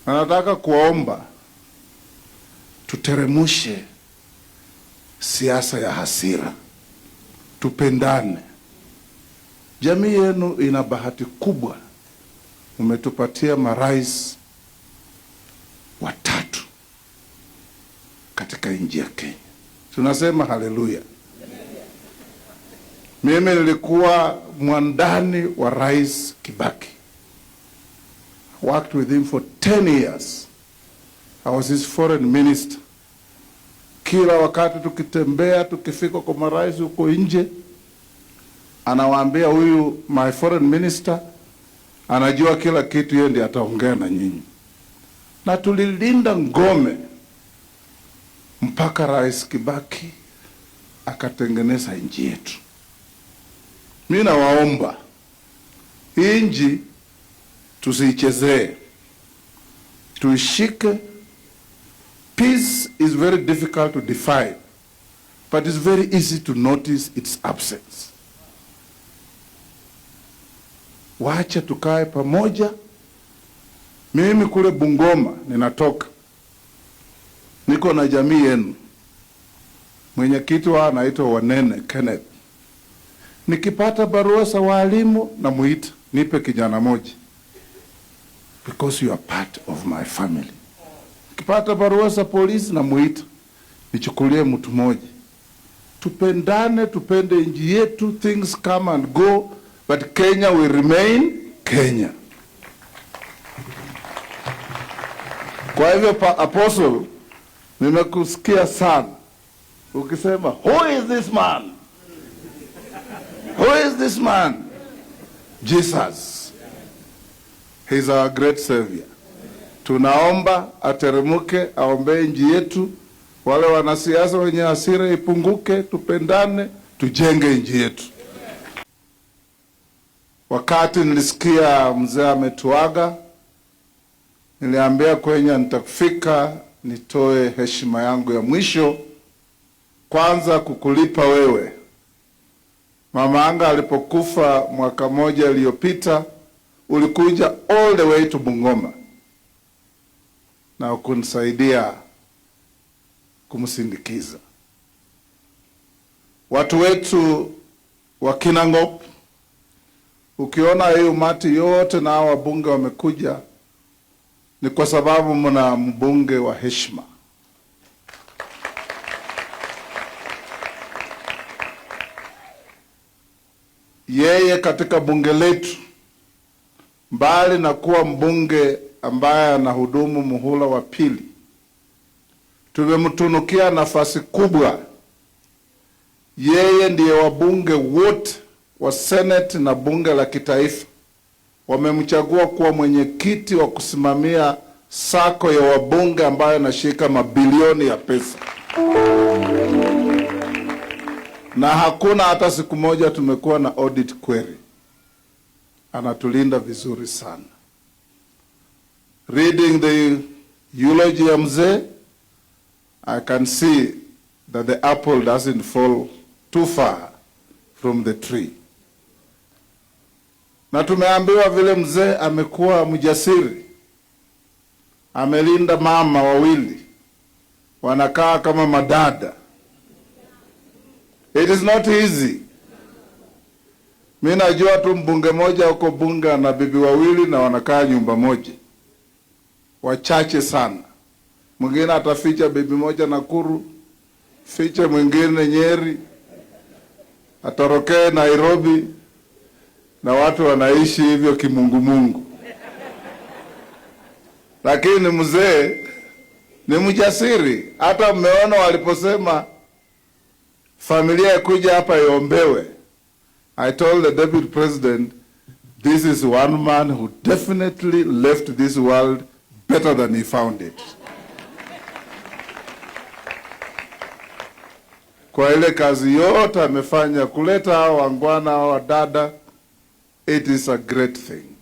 Na nataka kuomba tuteremushe siasa ya hasira, tupendane. Jamii yenu ina bahati kubwa, umetupatia marais watatu katika nchi ya Kenya. Tunasema haleluya. Mimi nilikuwa mwandani wa Rais Kibaki. I worked with him for 10 years. I was his foreign minister. Kila wakati tukitembea, tukifika kwa marais huko nje, anawaambia huyu my foreign minister anajua kila kitu, yeye ndiye ataongea na nyinyi. Na tulilinda ngome mpaka Rais Kibaki akatengeneza nchi yetu. Mimi nawaomba nchi tusiichezee, tuishike. Peace is very difficult to define, but it's very easy to notice its absence. Wacha tukae pamoja. Mimi kule Bungoma ninatoka, niko na jamii yenu. Mwenyekiti wao anaitwa Wanene Kenneth. Nikipata barua za walimu na muita, nipe kijana moja, because you are part of my family. Nikipata barua za polisi na muita, nichukulie mtu moja. Tupendane, tupende nchi yetu. Things come and go, but Kenya will remain Kenya. Kwa hivyo Apostle, nimekusikia sana ukisema, who is this man? Who is this man? Jesus. He's our great savior. Tunaomba ateremuke, aombee nchi yetu. Wale wanasiasa wenye hasira ipunguke, tupendane, tujenge nchi yetu. Wakati nilisikia mzee ametuaga, niliambia kwenye nitakufika nitoe heshima yangu ya mwisho, kwanza kukulipa wewe. Mama anga alipokufa mwaka moja iliyopita, ulikuja all the way to Bungoma na ukunisaidia kumsindikiza. Watu wetu wa Kinangop, ukiona hii umati yote na wabunge wamekuja, ni kwa sababu mna mbunge wa heshima. Yeye katika bunge letu, mbali na kuwa mbunge ambaye anahudumu muhula wa pili, tumemtunukia nafasi kubwa. Yeye ndiye wabunge wote wa Senate na bunge la kitaifa wamemchagua kuwa mwenyekiti wa kusimamia sako ya wabunge ambayo anashika mabilioni ya pesa. Na hakuna hata siku moja tumekuwa na audit query. Anatulinda vizuri sana. Reading the eulogy ya mzee, I can see that the apple doesn't fall too far from the tree. Na tumeambiwa vile mzee amekuwa mjasiri. Amelinda mama wawili, wanakaa kama madada. It is not easy. Mimi najua tu mbunge moja huko bunge na bibi wawili na wanakaa nyumba moja. Wachache sana. Mwingine ataficha bibi moja Nakuru, ficha mwingine Nyeri, atorokee Nairobi, na watu wanaishi hivyo kimungu. Lakini mzee ni mjasiri. Hata mmeona waliposema familia ikuja hapa iombewe, I told the deputy president, this is one man who definitely left this world better than he found it. Kwa ile kazi yote amefanya kuleta hao wangwana hao dada, it is a great thing.